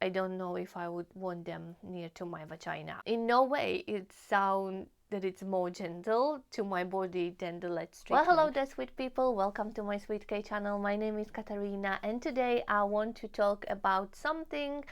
I don't know if I would want them near to my vagina. In no way it sounds that it's more gentle to my body than the Lletz treatment. Well, hello there, sweet people. Welcome to my Sweet K channel. My name is Katarina, and today I want to talk about something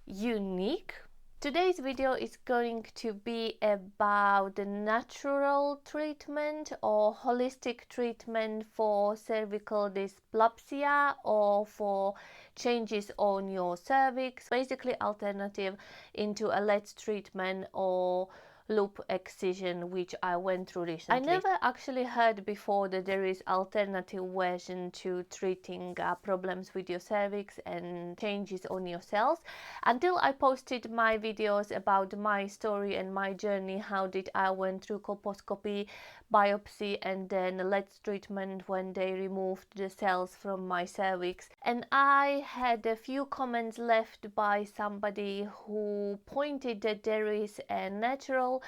unique. Today's video is going to be about the natural treatment or holistic treatment for cervical dysplasia or for changes on your cervix, basically alternative into a Lletz treatment or loop excision, which I went through recently. I never actually heard before that there is alternative version to treating problems with your cervix and changes on your cells until I posted my videos about my story and my journey. How did I went through colposcopy, biopsy, and then Lletz treatment when they removed the cells from my cervix. And I had a few comments left by somebody who pointed that there is a natural,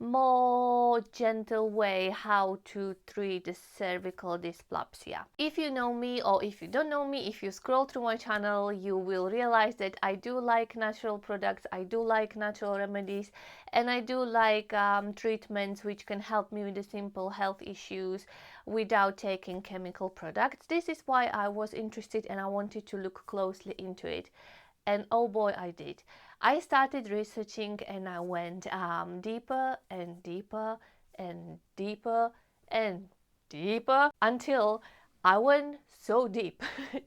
more gentle way how to treat the cervical dysplasia. If you know me, or if you don't know me, if you scroll through my channel, you will realize that I do like natural products, I do like natural remedies, and I do like treatments which can help me with the simple health issues without taking chemical products. This is why I was interested and I wanted to look closely into it. And oh boy, I did. I started researching and I went deeper and deeper and deeper and deeper until I went so deep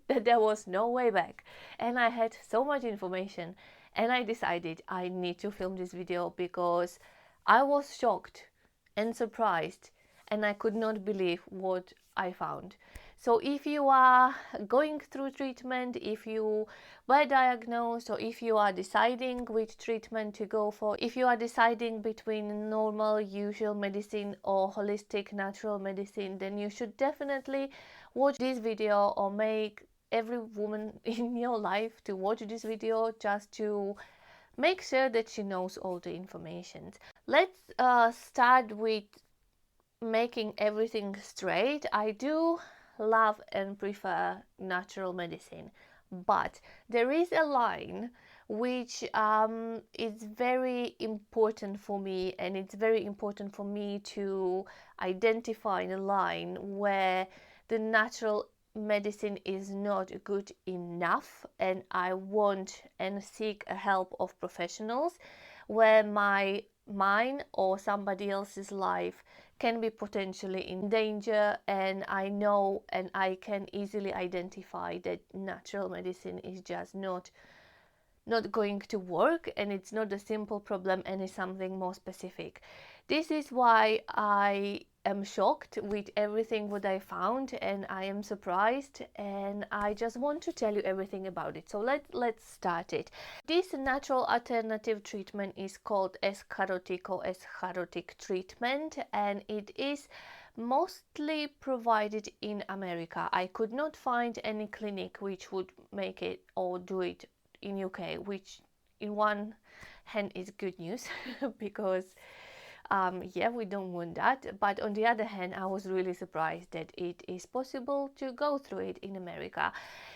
that there was no way back. And I had so much information, and I decided I need to film this video because I was shocked and surprised, and I could not believe what I found. So if you are going through treatment, if you were diagnosed, or if you are deciding which treatment to go for, if you are deciding between normal, usual medicine or holistic natural medicine, then you should definitely watch this video, or make every woman in your life to watch this video just to make sure that she knows all the information. Let's start with making everything straight. I do love and prefer natural medicine, but there is a line which is very important for me, and it's very important for me to identify a line where the natural medicine is not good enough, and I want and seek a help of professionals, where mine or somebody else's life can be potentially in danger, and I know and I can easily identify that natural medicine is just not going to work, and it's not a simple problem and it's something more specific. This is why I am shocked with everything what I found, and I am surprised, and I just want to tell you everything about it. So let's start it. This natural alternative treatment is called Escharotic or Escharotic treatment, and it is mostly provided in America. I could not find any clinic which would make it or do it in UK, which in one hand is good news because yeah, we don't want that, but on the other hand, I was really surprised that it is possible to go through it in America.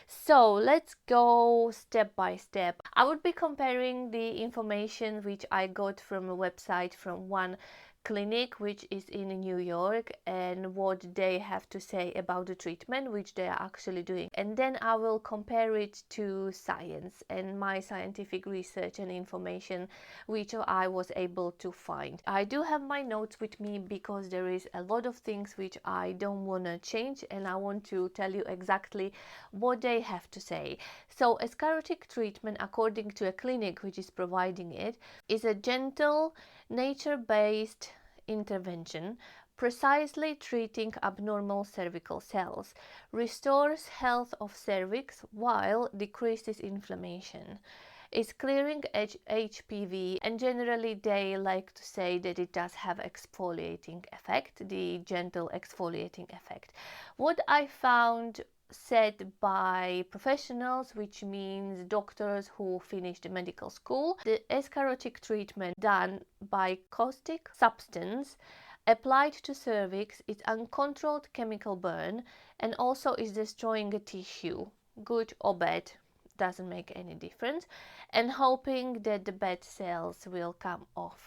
So let's go step by step. I would be comparing the information which I got from a website from one clinic which is in New York, and what they have to say about the treatment which they are actually doing, and then I will compare it to science and my scientific research and information which I was able to find. I do have my notes with me because there is a lot of things which I don't want to change, and I want to tell you exactly what they have to say. So escharotic treatment, according to a clinic which is providing it, is a gentle, nature-based intervention precisely treating abnormal cervical cells, restores health of cervix while decreases inflammation, is clearing HPV, and generally they like to say that it does have exfoliating effect, the gentle exfoliating effect. What I found said by professionals, which means doctors who finished medical school, the escharotic treatment done by caustic substance applied to cervix is uncontrolled chemical burn, and also is destroying a tissue, good or bad, doesn't make any difference, and hoping that the bad cells will come off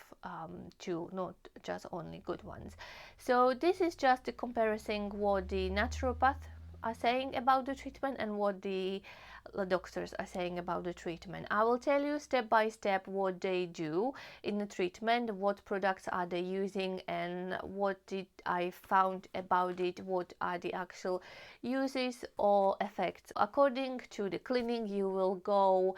too, not just only good ones. So this is just a comparison what the naturopath are saying about the treatment and what the doctors are saying about the treatment. I will tell you step by step what they do in the treatment, what products are they using, and what did I found about it, what are the actual uses or effects. According to the clinic, you will go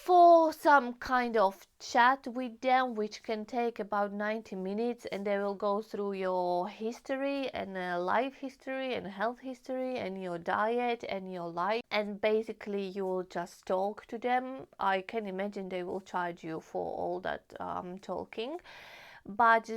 for some kind of chat with them, which can take about 90 minutes, and they will go through your history and life history and health history and your diet and your life, and basically you will just talk to them. I can imagine they will charge you for all that talking, but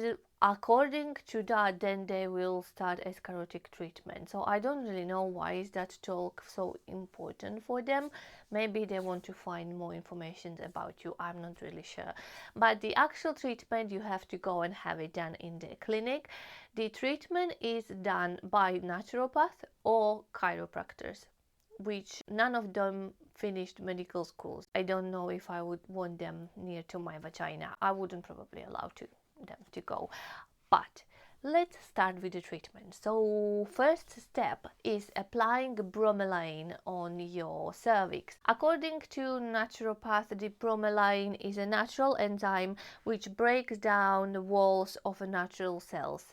according to that, then they will start escharotic treatment. So I don't really know why is that talk so important for them. Maybe they want to find more information about you, I'm not really sure. But the actual treatment, you have to go and have it done in the clinic. The treatment is done by naturopath or chiropractors, which none of them finished medical schools. I don't know if I would want them near to my vagina. I wouldn't probably allow them to go. But let's start with the treatment. So first step is applying bromelain on your cervix. According to naturopath, the bromelain is a natural enzyme which breaks down the walls of natural cells.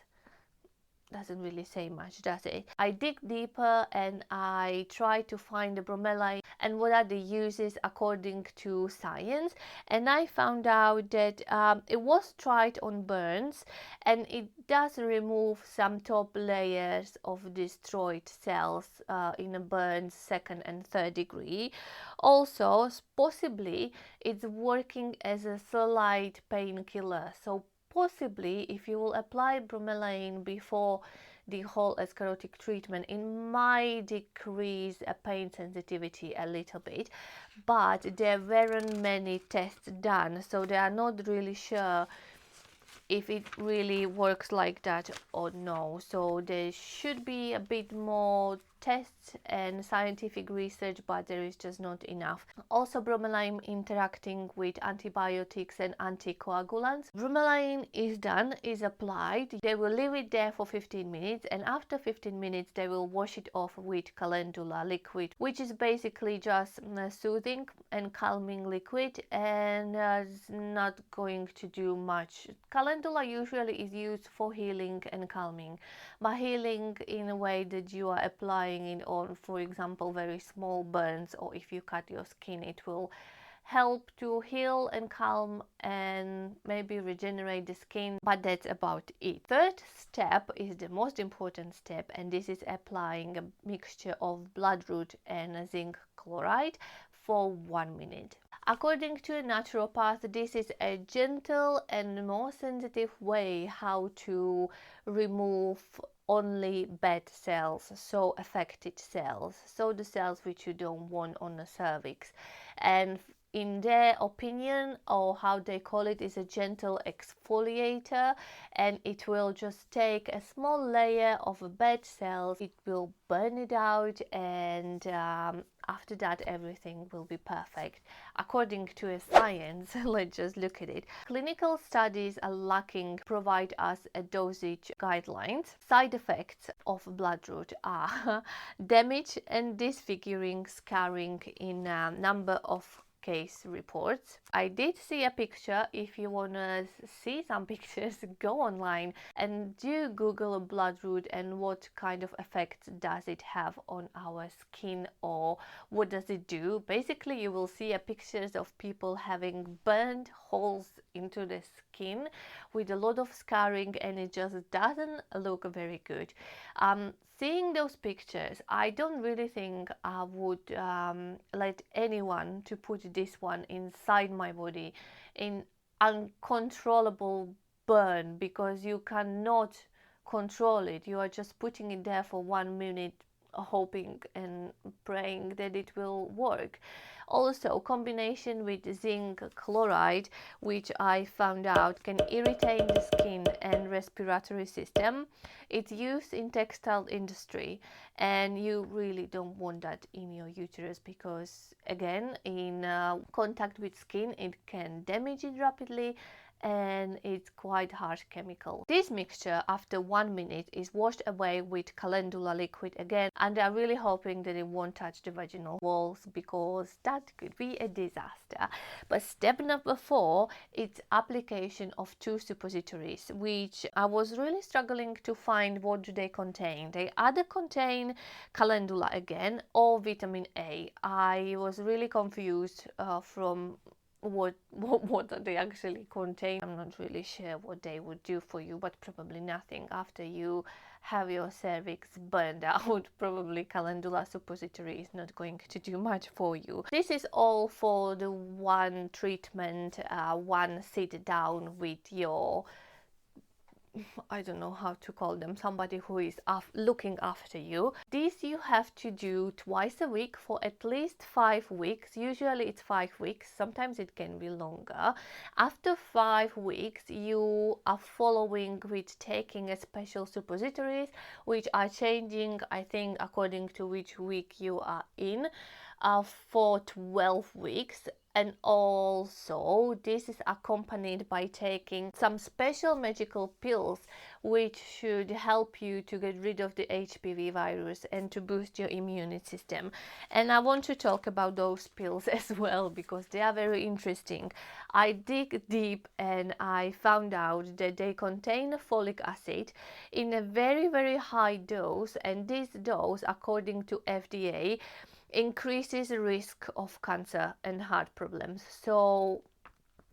Doesn't really say much, does it? I dig deeper and I try to find the bromelain and what are the uses according to science, and I found out that it was tried on burns and it does remove some top layers of destroyed cells in a burns second and third degree. Also, possibly it's working as a slight painkiller. So possibly if you will apply bromelain before the whole escharotic treatment, it might decrease a pain sensitivity a little bit, but there weren't many tests done, so they are not really sure if it really works like that or no. So there should be a bit more tests and scientific research, but there is just not enough. Also, bromelain interacting with antibiotics and anticoagulants. Bromelain is applied. They will leave it there for 15 minutes, and after 15 minutes they will wash it off with calendula liquid, which is basically just soothing and calming liquid, and not going to do much. Calendula usually is used for healing and calming, but healing in a way that you are applying it on, for example, very small burns, or if you cut your skin, it will help to heal and calm and maybe regenerate the skin, but that's about it. Third step is the most important step, and this is applying a mixture of bloodroot and zinc chloride for 1 minute. According to a naturopath, this is a gentle and more sensitive way how to remove only bad cells, so affected cells, so the cells which you don't want on the cervix. And in their opinion, or how they call it, is a gentle exfoliator, and it will just take a small layer of bad cells, it will burn it out, and after that everything will be perfect. According to a science, let's just look at it. Clinical studies are lacking provide us a dosage guidelines. Side effects of bloodroot are damage and disfiguring scarring in a number of case reports. I did see a picture. If you want to see some pictures, go online and do Google bloodroot and what kind of effects does it have on our skin, or what does it do. Basically, you will see pictures of people having burned holes into the skin with a lot of scarring, and it just doesn't look very good. Seeing those pictures, I don't really think I would let anyone to put this one inside my body in uncontrollable burn, because you cannot control it. You are just putting it there for 1 minute, hoping and praying that it will work. Also, combination with zinc chloride, which I found out can irritate the skin and respiratory system. It's used in textile industry, and you really don't want that in your uterus because, again, in contact with skin, it can damage it rapidly, and it's quite harsh chemical. This mixture after 1 minute is washed away with calendula liquid again, and I'm really hoping that it won't touch the vaginal walls because that could be a disaster. But step number 4, it's application of 2 suppositories, which I was really struggling to find what do they contain. They either contain calendula again or vitamin A. I was really confused from what they actually contain. I'm not really sure what they would do for you, but probably nothing. After you have your cervix burned out, probably calendula suppository is not going to do much for you. This is all for the one treatment, one sit down with your, I don't know how to call them, somebody who is looking after you. This you have to do twice a week for at least 5 weeks. Usually it's 5 weeks, sometimes it can be longer. After 5 weeks, you are following with taking a special suppositories, which are changing, I think, according to which week you are in, for 12 weeks. And also this is accompanied by taking some special magical pills which should help you to get rid of the HPV virus and to boost your immune system. And I want to talk about those pills as well because they are very interesting. I dig deep and I found out that they contain folic acid in a very, very high dose, and this dose, according to FDA, increases the risk of cancer and heart problems. So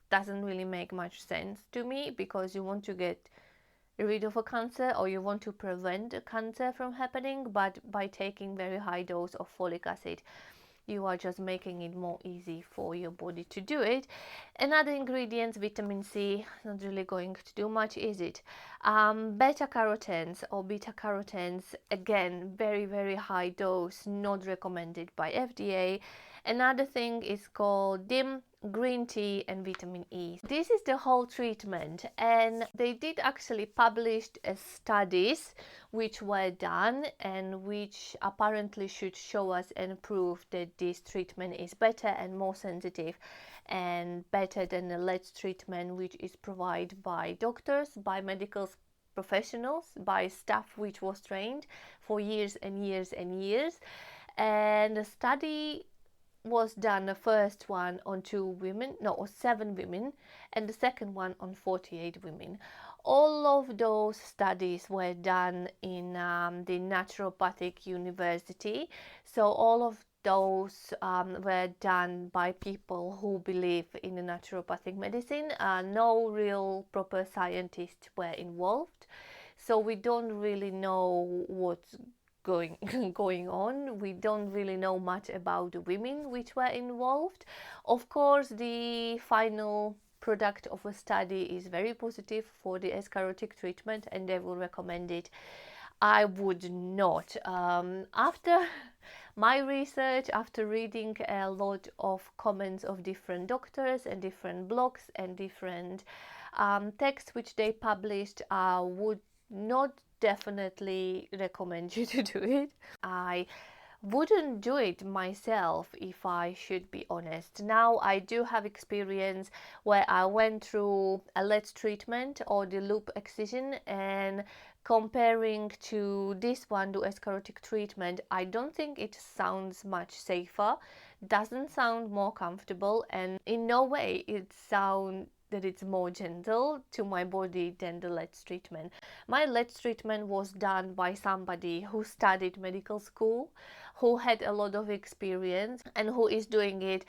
doesn't really make much sense to me because you want to get rid of a cancer or you want to prevent a cancer from happening, but by taking very high dose of folic acid you are just making it more easy for your body to do it. Another ingredient, vitamin C, not really going to do much, is it? Beta carotenes or beta carotenes, again, very, very high dose, not recommended by FDA. Another thing is called DIM, green tea, and vitamin E. This is the whole treatment, and they did actually publish studies which were done and which apparently should show us and prove that this treatment is better and more sensitive and better than the Lletz treatment, which is provided by doctors, by medical professionals, by staff which was trained for years and years and years. And the study was done, the first one on 7 women, and the second one on 48 women. All of those studies were done in the naturopathic university, so all of those were done by people who believe in the naturopathic medicine. No real proper scientists were involved, so we don't really know what's going on. We don't really know much about the women which were involved. Of course, the final product of a study is very positive for the escharotic treatment and they will recommend it. I would not. After my research, after reading a lot of comments of different doctors and different blogs and different texts which they published, I would not definitely recommend you to do it. I wouldn't do it myself if I should be honest. Now I do have experience where I went through a Lletz treatment or the loop excision, and comparing to this one, the escharotic treatment, I don't think it sounds much safer, doesn't sound more comfortable, and in no way it sounds that it's more gentle to my body than the Lletz treatment. My Lletz treatment was done by somebody who studied medical school, who had a lot of experience and who is doing it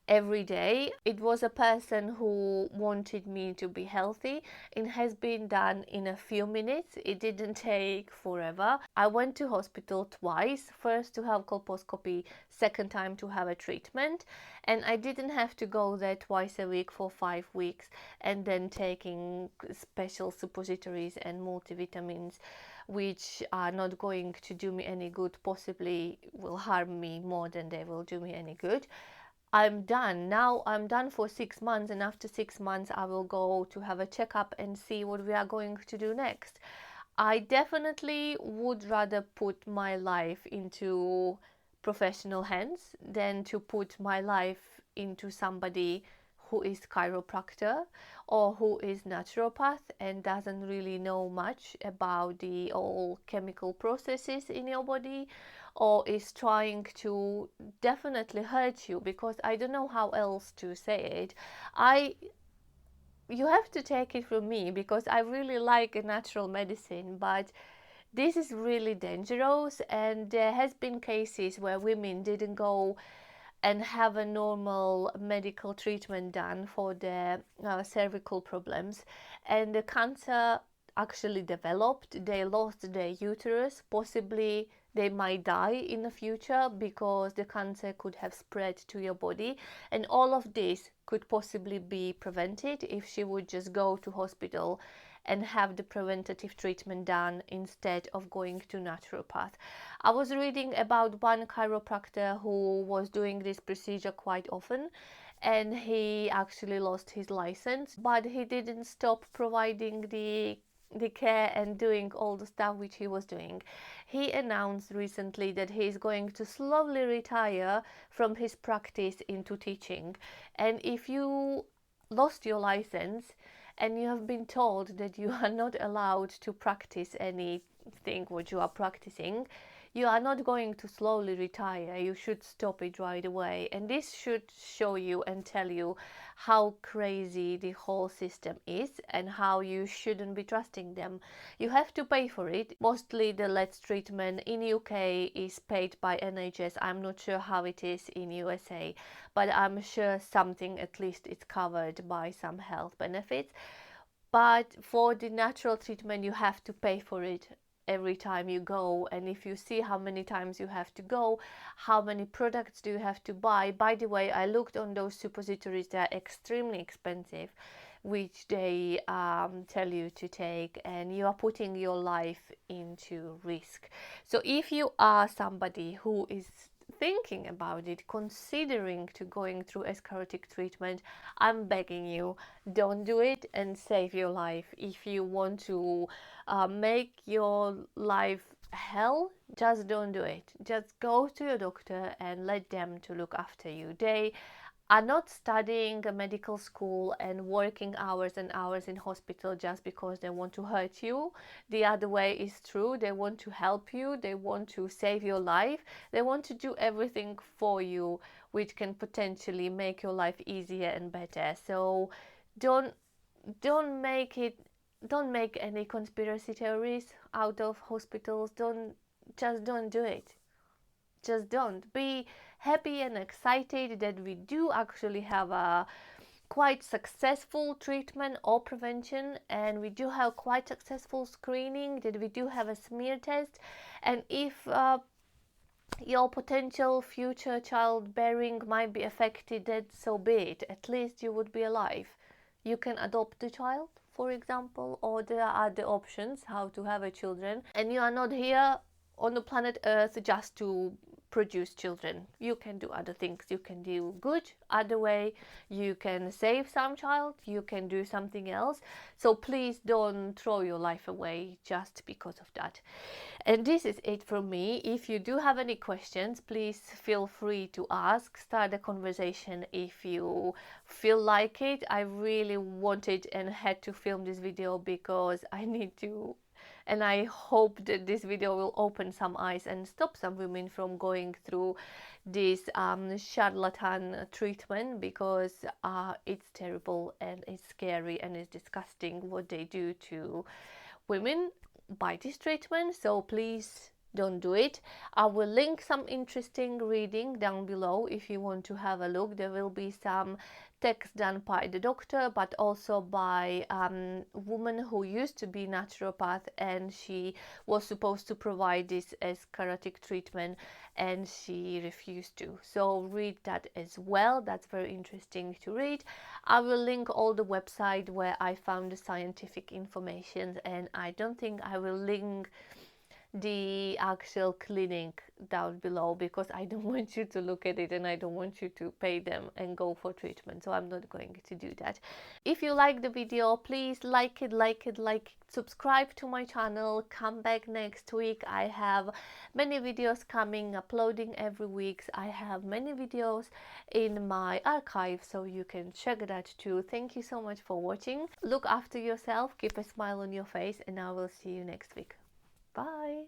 every day. It was a person who wanted me to be healthy. It has been done in a few minutes. It didn't take forever. I went to hospital twice, first to have colposcopy, second time to have a treatment, and I didn't have to go there twice a week for 5 weeks and then taking special suppositories and multivitamins which are not going to do me any good, possibly will harm me more than they will do me any good. I'm done. Now I'm done for 6 months, and after 6 months, I will go to have a checkup and see what we are going to do next. I definitely would rather put my life into professional hands than to put my life into somebody who is chiropractor or who is naturopath and doesn't really know much about the all chemical processes in your body, or is trying to definitely hurt you, because I don't know how else to say it. I You have to take it from me, because I really like a natural medicine, but this is really dangerous, and there has been cases where women didn't go and have a normal medical treatment done for their cervical problems, and the cancer actually developed. They lost their uterus. Possibly they might die in the future because the cancer could have spread to your body, and all of this could possibly be prevented if she would just go to hospital and have the preventative treatment done instead of going to naturopath. I was reading about one chiropractor who was doing this procedure quite often, and he actually lost his license, but he didn't stop providing the care and doing all the stuff which he was doing. He announced recently that he is going to slowly retire from his practice into teaching. And if you lost your license and you have been told that you are not allowed to practice anything what you are practicing, you are not going to slowly retire. You should stop it right away. And this should show you and tell you how crazy the whole system is and how you shouldn't be trusting them. You have to pay for it. Mostly the Lletz treatment in UK is paid by NHS. I'm not sure how it is in USA, but I'm sure something at least is covered by some health benefits. But for the natural treatment, you have to pay for it every time you go. And if you see how many times you have to go, how many products do you have to buy. By the way, I looked on those suppositories. They are extremely expensive, which they tell you to take, and you are putting your life into risk. So if you are somebody who is thinking about it, considering to going through escharotic treatment, I'm begging you, don't do it and save your life. If you want to make your life hell, just don't do it. Just go to your doctor and let them to look after you. They are not studying a medical school and working hours and hours in hospital just because they want to hurt you. The other way is true. They want to help you. They want to save your life. They want to do everything for you, which can potentially make your life easier and better. So don't don't make it don't make any conspiracy theories out of hospitals. Don't do it. Just don't. Be happy and excited that we do actually have a quite successful treatment or prevention, and we do have quite successful screening, that we do have a smear test. And if your potential future childbearing might be affected, then so be it. At least you would be alive. You can adopt the child, for example, or there are other options how to have a children, and you are not here on the planet Earth just to produce children. You can do other things. You can do good other way. You can save some child. You can do something else. So please don't throw your life away just because of that. And this is it from me. If you do have any questions, please feel free to ask. Start a conversation if you feel like it. I really wanted and had to film this video because I need to, and I hope that this video will open some eyes and stop some women from going through this charlatan treatment, because it's terrible and it's scary and it's disgusting what they do to women by this treatment. So please don't do it. I will link some interesting reading down below if you want to have a look. There will be some text done by the doctor, but also by a woman who used to be naturopath, and she was supposed to provide this as escharotic treatment and she refused to. So read that as well. That's very interesting to read. I will link all the website where I found the scientific information, and I don't think I will link the actual clinic down below, because I don't want you to look at it and I don't want you to pay them and go for treatment, so I'm not going to do that. If you like the video, please like it, subscribe to my channel, come back next week. I have many videos coming, uploading every week. I have many videos in my archive, so you can check that too. Thank you so much for watching. Look after yourself, keep a smile on your face, and I will see you next week. Bye.